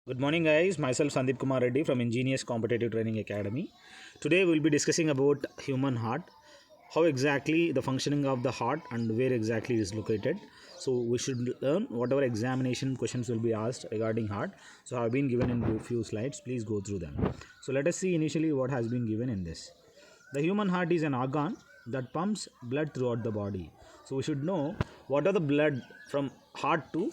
Good morning, guys. Myself Sandeep Kumar Reddy from Ingenious Competitive Training Academy. Today we'll be discussing about human heart, how exactly the functioning of the heart and where exactly it is located. So we should learn whatever examination questions will be asked regarding heart. So I've been given in a few slides. Please go through them. So let us see initially what has been given in this. The human heart is an organ that pumps blood throughout the body. So we should know what are the blood from heart to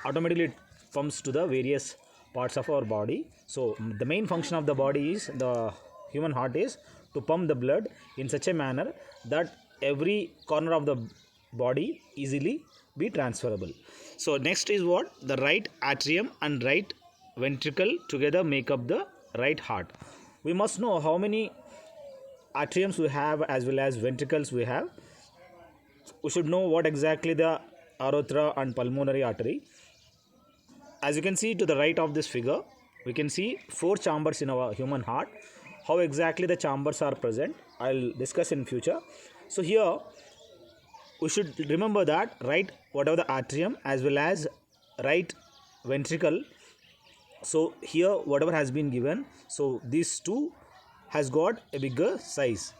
automatically it pumps to the various parts of our body. So the main function of the body is the human heart is to pump the blood in such a manner that every corner of the body easily be transferable. So next is what the right atrium and right ventricle together make up the right heart. We must know how many atriums we have as well as ventricles we have. We should know what exactly the aorta and pulmonary artery. As you can see to the right of this figure, we can see four chambers in our human heart. How exactly the chambers are present, I'll discuss in future. So here we should remember that right whatever the atrium as well as right ventricle. So here whatever has been given, so these two has got a bigger size.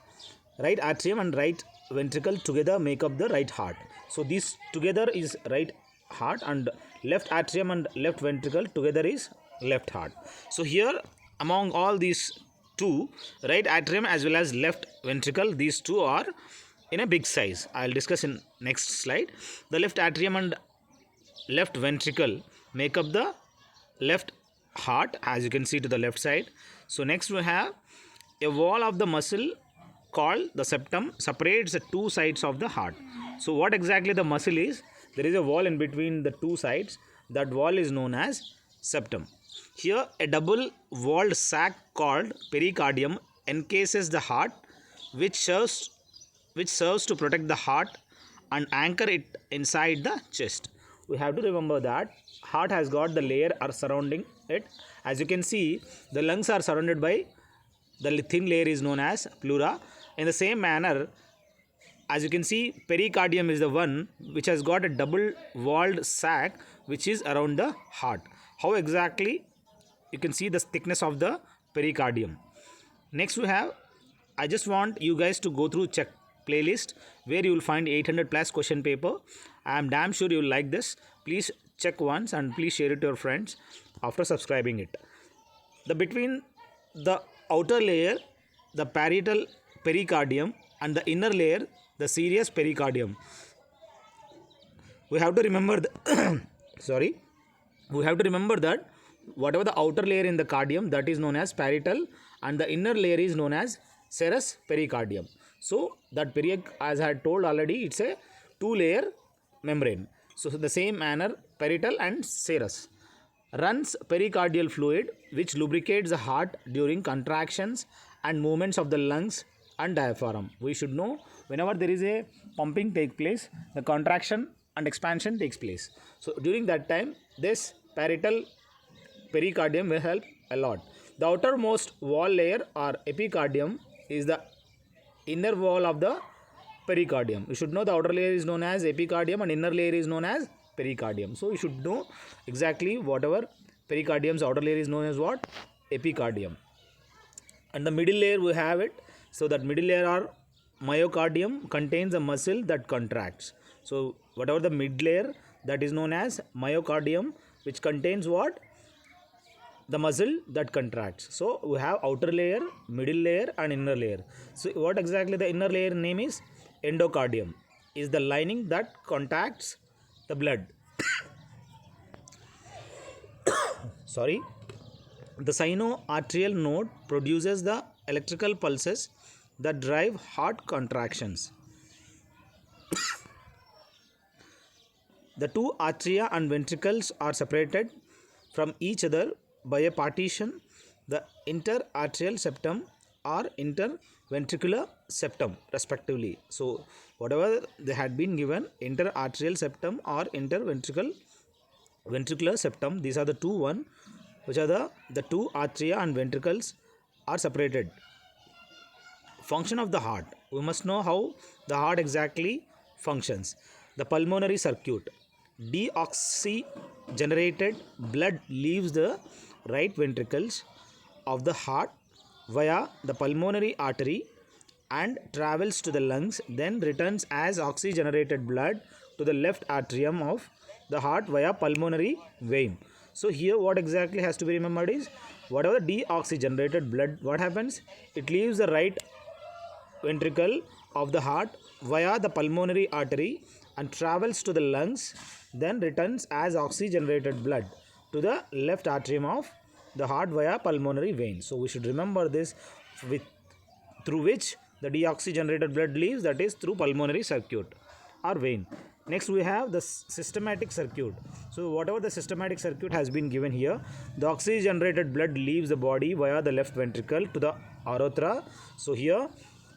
Right atrium and right ventricle together make up the right heart. So this together is right heart, and left atrium and left ventricle together is left heart. So here among all these two, right atrium as well as left ventricle, these two are in a big size. I'll discuss in next slide. The left atrium and left ventricle make up the left heart, as you can see to the left side. So next we have a wall of the muscle called the septum separates the two sides of the heart. So what exactly the muscle is? There is a wall in between the two sides. That wall is known as septum. Here a double walled sac called pericardium encases the heart, which serves to protect the heart and anchor it inside the chest. We have to remember that heart has got the layer are surrounding it. As you can see, the lungs are surrounded by the thin layer is known as pleura. In the same manner, as you can see, pericardium is the one which has got a double walled sac which is around the heart. How exactly? You can see the thickness of the pericardium. Next we have, I just want you guys to go through check playlist where you will find 800 plus question paper. I am damn sure you will like this. Please check once and please share it to your friends after subscribing it. The between the outer layer, the parietal pericardium, and the inner layer, the serous pericardium. We have to remember sorry, we have to remember that whatever the outer layer in the cardium, that is known as parietal, and the inner layer is known as serous pericardium. So that as I had told already, it's a two layer membrane. So the same manner parietal and serous runs pericardial fluid which lubricates the heart during contractions and movements of the lungs and diaphragm. We should know whenever there is a pumping take place, the contraction and expansion takes place. So during that time, this parietal pericardium will help a lot. The outermost wall layer or epicardium is the inner wall of the pericardium. You should know the outer layer is known as epicardium and inner layer is known as pericardium. So you should know exactly whatever pericardium's outer layer is known as what? Epicardium. And the middle layer we have it. So that middle layer or myocardium contains a muscle that contracts. So whatever the mid layer, that is known as myocardium, which contains what? The muscle that contracts. So we have outer layer, middle layer and inner layer. So what exactly the inner layer name is? Endocardium is the lining that contacts the blood. Sorry. The sinoatrial node produces the electrical pulses that drive heart contractions. The two atria and ventricles are separated from each other by a partition, the interatrial septum or interventricular septum respectively. So whatever they had been given, interatrial septum or ventricular septum, these are the two one which are the two atria and ventricles are separated. Function of the heart. We must know how the heart exactly functions. The pulmonary circuit. deoxygenated blood leaves the right ventricles of the heart via the pulmonary artery and travels to the lungs, then returns as oxygenated blood to the left atrium of the heart via pulmonary vein. So here what exactly has to be remembered is, whatever deoxygenated blood, what happens? It leaves the right ventricle of the heart via the pulmonary artery and travels to the lungs, then returns as oxygenated blood to the left atrium of the heart via pulmonary vein. So we should remember this, with through which the deoxygenated blood leaves, that is through pulmonary circuit or vein. Next we have the systematic circuit. So whatever the systematic circuit has been given here, the oxygenated blood leaves the body via the left ventricle to the aorta. So here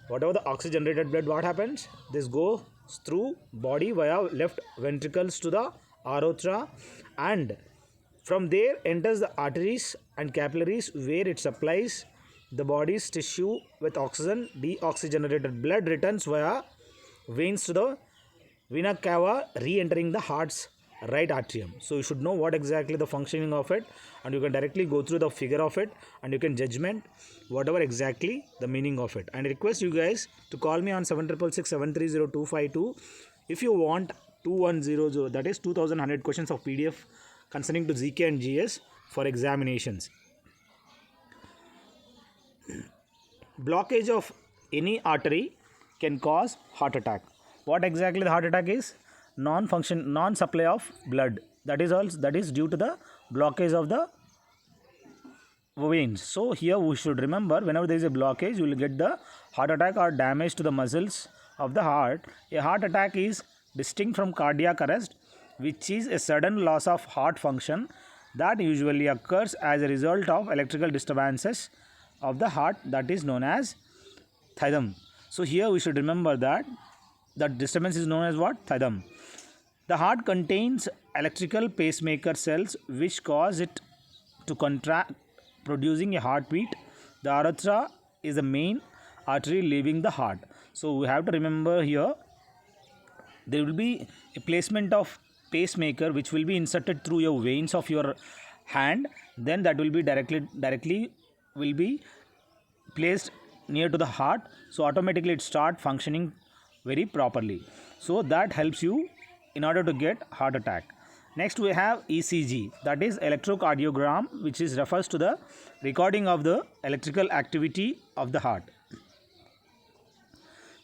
whatever the oxygenated blood, what happens? This goes through body via left ventricles to the aorta, and from there enters the arteries and capillaries, where it supplies the body's tissue with oxygen. Deoxygenated blood returns via veins to the vena cava, re-entering the heart's right atrium. So you should know what exactly the functioning of it, and you can directly go through the figure of it and you can judgment whatever exactly the meaning of it. And I request you guys to call me on 766730 if you want 2100, that is 2100 questions of PDF concerning to GK and GS for examinations. Blockage of any artery can cause heart attack. What exactly the heart attack is? Non-supply of blood. That is due to the blockage of the veins. So here we should remember, whenever there is a blockage, you will get the heart attack or damage to the muscles of the heart. A heart attack is distinct from cardiac arrest, which is a sudden loss of heart function that usually occurs as a result of electrical disturbances of the heart, that is known as rhythm. So here we should remember that disturbance is known as what? Rhythm. The heart contains electrical pacemaker cells which cause it to contract, producing a heartbeat. The aorta is the main artery leaving the heart. So we have to remember here, there will be a placement of pacemaker which will be inserted through your veins of your hand, then that will be directly will be placed near to the heart, so automatically it start functioning very properly. So that helps you in order to get heart attack. Next we have ECG, that is electrocardiogram, which is refers to the recording of the electrical activity of the heart.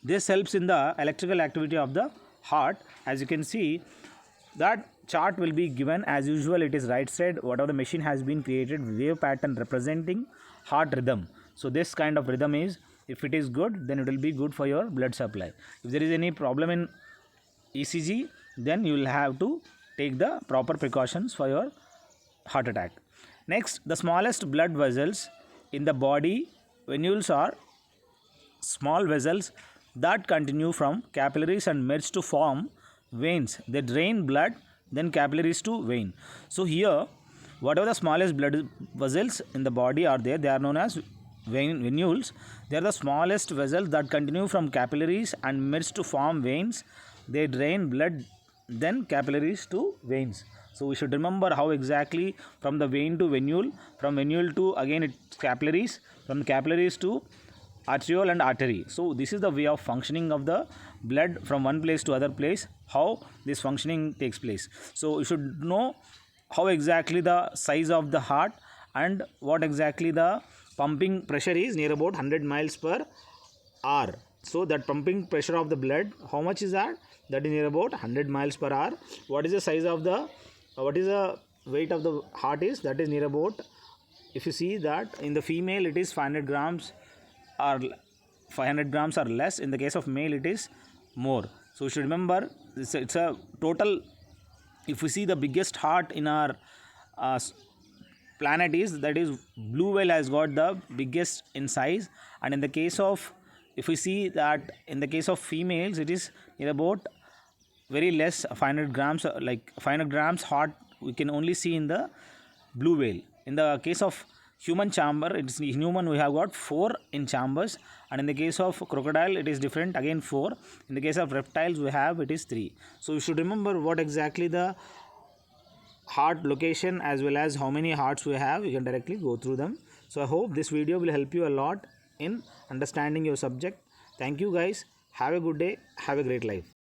This helps in the electrical activity of the heart. As you can see, that chart will be given as usual. It is right side, whatever the machine has been created, wave pattern representing heart rhythm. So this kind of rhythm is, if it is good, then it will be good for your blood supply. If there is any problem in ECG, then you will have to take the proper precautions for your heart attack. Next, the smallest blood vessels in the body, venules, are small vessels that continue from capillaries and merge to form veins. They drain blood, then capillaries to vein. So here, whatever the smallest blood vessels in the body are there, they are known as venules. They are the smallest vessels that continue from capillaries and merge to form veins. They drain blood, then capillaries to veins. So we should remember how exactly from the vein to venule, from venule to again it's capillaries, from capillaries to arteriole and artery. So this is the way of functioning of the blood from one place to other place, how this functioning takes place. So you should know how exactly the size of the heart and what exactly the pumping pressure is, near about 100 miles per hour. So that pumping pressure of the blood, how much is that? That is near about 100 miles per hour. What is the size of the, what is the weight of the heart is? That is near about, if you see that in the female it is 500 grams or 500 grams or less. In the case of male it is more. So you should remember it's a total. If we see the biggest heart in our planet is, that is blue whale has got the biggest in size, and in the case of, if we see that in the case of females it is near about very less, 500 grams, like 500 grams heart we can only see in the blue whale. In the case of human chamber, it's in human we have got 4 in chambers, and in the case of crocodile it is different, again 4. In the case of reptiles we have it is 3. So you should remember what exactly the heart location as well as how many hearts we have. You can directly go through them. So I hope this video will help you a lot in understanding your subject. Thank you guys. Have a good day. Have a great life.